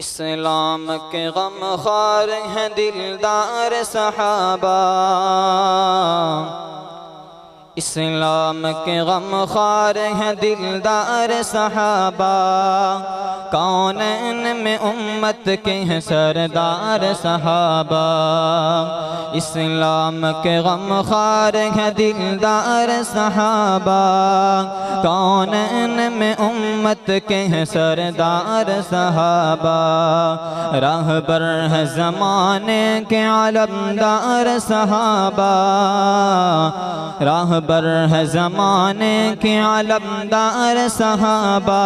इस्लाम के गमख्वार हैं दिलदार सहाबा, इस्लाम के गमख्वार हैं दिलदार सहाबा। कौनैन में उम्मत के हैं सरदार सहाबा। इस्लाम के गमख्वार हैं दिलदार सहाबा। कौनैन में उम्मत के हैं सरदार सहाबा। राहबर है ज़माने के अलमदार सहाबा। राहबर है ज़माने के अलमदार सहाबा।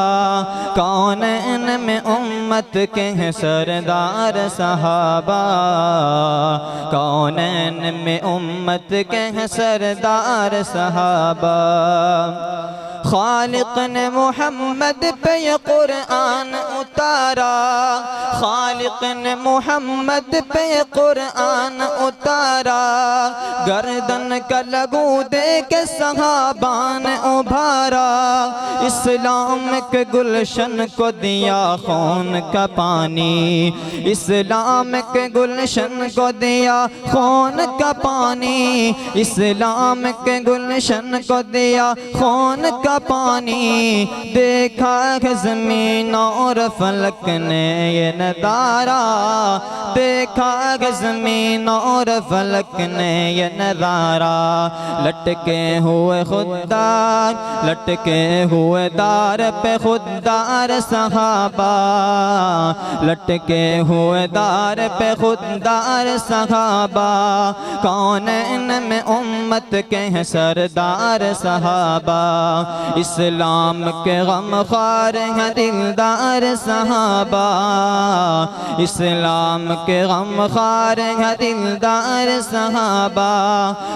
कौनैन में उम्मत के हैं सरदार सहाबा। कौनैन में उम्मत के हैं सरदार सहाबा। खालिक ने मोहम्मद पे ये कुरान उतारा। खालिक ने मोहम्मद पे ये कुरान उतारा। गर्दन का लगू दे के सहाबा ने उभारा। इस्लाम के गुलशन को दिया खून का पानी। इस्लाम के गुलशन को दिया खून का पानी। इस्लाम के गुलशन को दिया खून का पानी। देखा है ज़मीन और फलक ने ये नज़ारा। देखा है ज़मीन और फलक ने ये नज़ारा। लटके हुए खुददार, लटके हुए दार पे खुददार सहाबा। लटके हुए दार पे खुददार सहाबा। कौनैन में उम्मत के हैं सरदार सहाबा। इस्लाम के गमख्वार हैं दिलदार सहाबा। इस्लाम के गमख्वार हैं दिलदार सहाबा।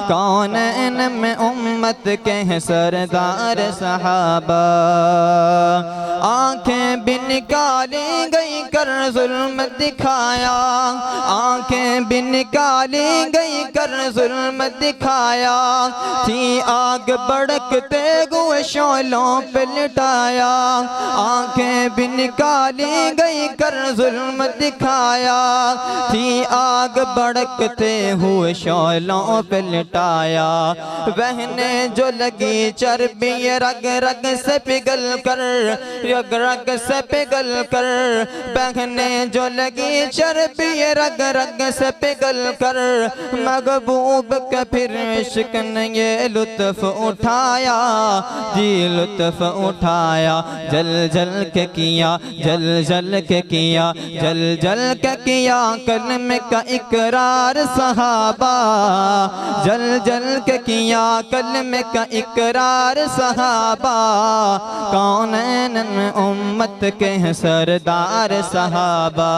कौनैन में उम्मत के हैं सरदार सहाबा। आँखें भी निकाली गई कर जुल्म दिखाया। आँखें भी निकाली गई कर जुल्म दिखाया। थी आग भड़कते हुए शोलों पे लिटाया। आँखें भी निकाली गई कर जुल्म दिखाया। थी आग भड़कते हुए शोलों पे लिटाया। बहने जो लगी चर्बी ये रग रग से पिघल कर, रग रग से पिघल कर। बहने जो लगी चर्बी ये रग रग से पिघल कर। महबूब का फिर इश्क ने ये लुत्फ उठाया। जी लुत्फ उठाया। जल जल के किया, जल जल के किया, जल जल के किया कलमे का इकरार सहाबा। जल जल के किया कलमे का इकरार सहाबा। कौनैन में उम्मत के हैं सरदार सहाबा।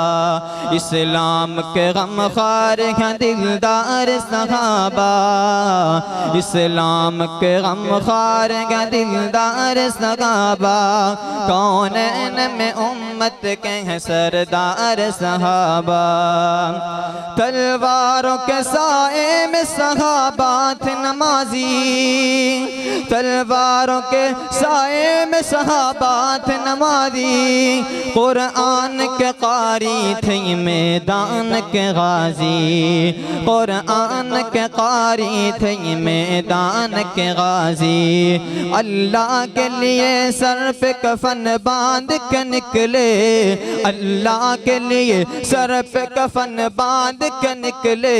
इस्लाम के गमख्वार हैं दिलदार सहाबा। इस्लाम के गमख्वार हैं दिलदार सहाबा। कौनैन में उम्मत के हैं सरदार सहाबा। तलवारों के साए में सहाबा थे नमाजी। तलवारों के साए में सहाबा थे नमाजी। कुरान के कारी थे मैदान के गाजी। कुरान के कारी थे मैदान के गाजी। अल्लाह के लिए सर पे कफन बांध के निकले। अल्लाह के लिए सर पे कफन बांध के निकले।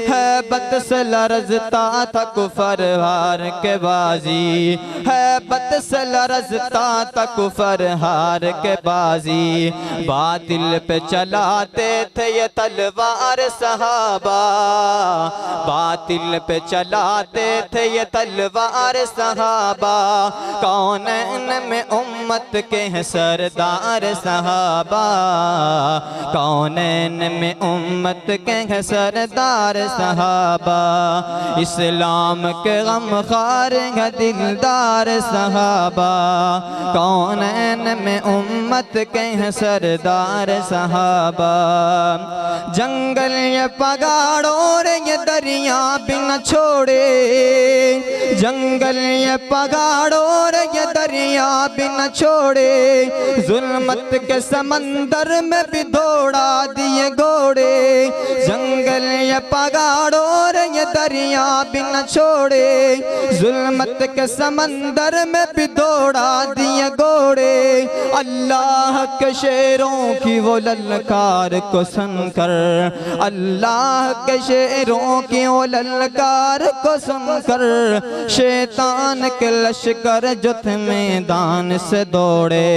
हैबत से लरजता था कुफर हार के बाजी। हैबत से लरजता था कुफर हार के बाजी। बातिल पे चलाते थे ये तलवार सहाबा। बातिल पे चलाते थे ये तलवार सहाबा। कौनैन में उम्मत के हैं सरदार सहाबा। कौनैन में उम्मत के हैं सरदार सहाबा। इस्लाम के गमख्वार हैं दिलदार सहाबा। कौनैन में उम्मत के हैं सरदार सहाबा। जंगल ये पगाड़ों रे ये दरिया भी न छोड़े। जंगल ये पगाड़ों रे ये दरिया भी न छोड़े। जुल्मत के समंदर में भी दौड़ा दिए घोड़े, जंगल ये पहाड़ों और ये दरिया भी न छोड़े, जुल्मत के समंदर में भी दौड़ा दिए घोड़े। अल्लाह के शेरों की वो ललकार को सुनकर, अल्लाह के शेरों की वो ललकार को सुनकर, शैतान के लश्कर जो थे मैदान से दौड़े,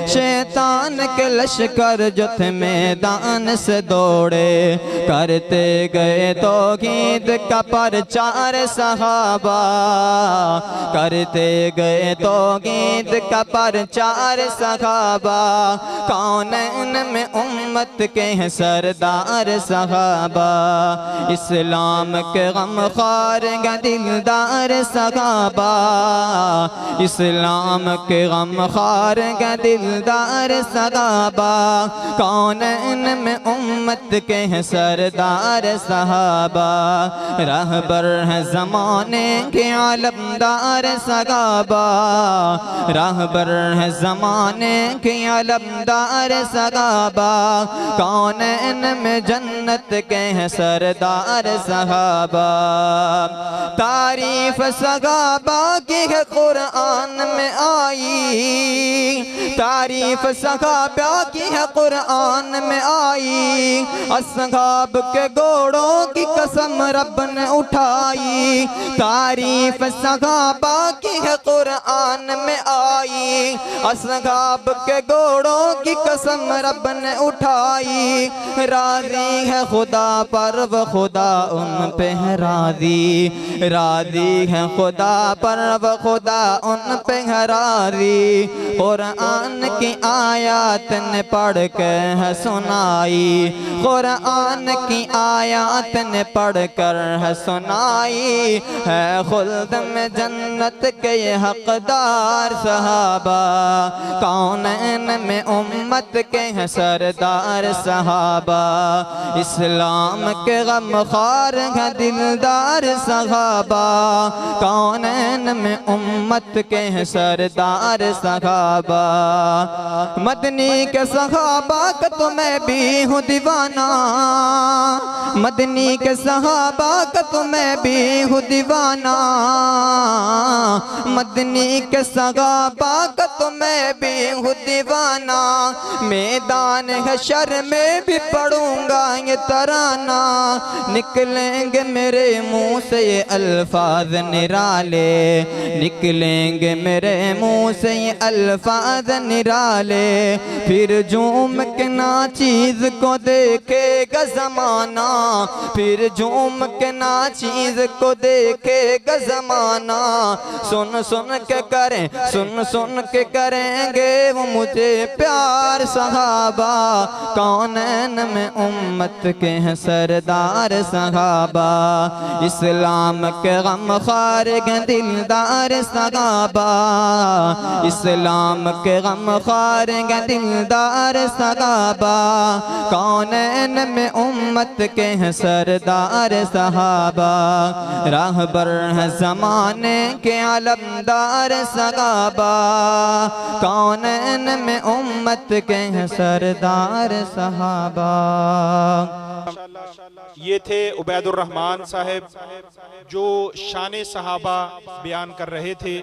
शैतान के लश्कर जो थे मैदान से दौड़े। करते गए तौहीद का प्रचार सहाबा, करते गए तौहीद का प्रचार सहाबा, कौनैन में उम्मत के हैं सरदार सहाबा, इस्लाम के गमख्वार दिलदार सहाबा, इस्लाम के गमख्वार दिलदार सहाबा, कौनैन में उम्मत के हैं सरदार सहाबा, रहबर है ज़माने के आलमदार सहाबा, रहबर है ज़माने के आलमदार सहाबा, कौनैन में जन्नत के हैं सरदार सहाबा। तारीफ सहाबा की है कुरान में आई, तारीफ सहाबा की है कुरान में आई, असहाब के घोड़ों की कसम रब ने उठाई, तारीफ सहाबा की है कुरान में आई, असहाब के घोड़ों की कसम रब ने उठाई। राज़ी है खुदा पर वो खुदा उन पे है राज़ी, राज़ी है खुदा पर वो खुदा उन पे है राज़ी। कुरान की आयत ने पढ़ के है सुनाई, कुरान की आयत ने पढ़ कर है सुनाई, है खुल्द में जन्नत के ये हकदार सहाबा, कौनैन में उम्मत के हैं सरदार सहाबा, इस्लाम के गमख्वार हैं दिलदार सहाबा, कौनैन में उम्मत के हैं सरदार सहाबा। मदनी के सहाबा का तो मैं भी हूँ दीवाना, मदनी के सहाबा का तो मैं भी हूँ दीवाना, मदनी के सहाबा का तो मैं भी हूँ दीवाना, मैदान हशर में भी पढ़ूंगा ये तराना, निकलेंगे मेरे मुंह से ये अल्फाज निराले, निकलेंगे मेरे मुंह से ये अल्फाज निराले, फिर झूम के ना चीज को देखेगा जमाना, फिर झूम के ना चीज को देखेगा जमाना, सुन सुन के करें, सुन सुन के करेंगे वो मुझे प्यार सहाबा, कौनैन में उम्मत के हैं सरदार सहाबा, इस्लाम के गमख्वार हैं दिलदार सहाबा, इस्लाम के गमख्वार हैं दिलदार सहाबा, कौनैन में उम्मत के हैं सरदार सहाबा, राहबर है ज़माने के आलमदार सहाबा, कौनैन में उम्मत के हैं सरदार सहाबा। ये थे उबैदुर रहमान साहब जो शान सहाबा बयान कर रहे थे।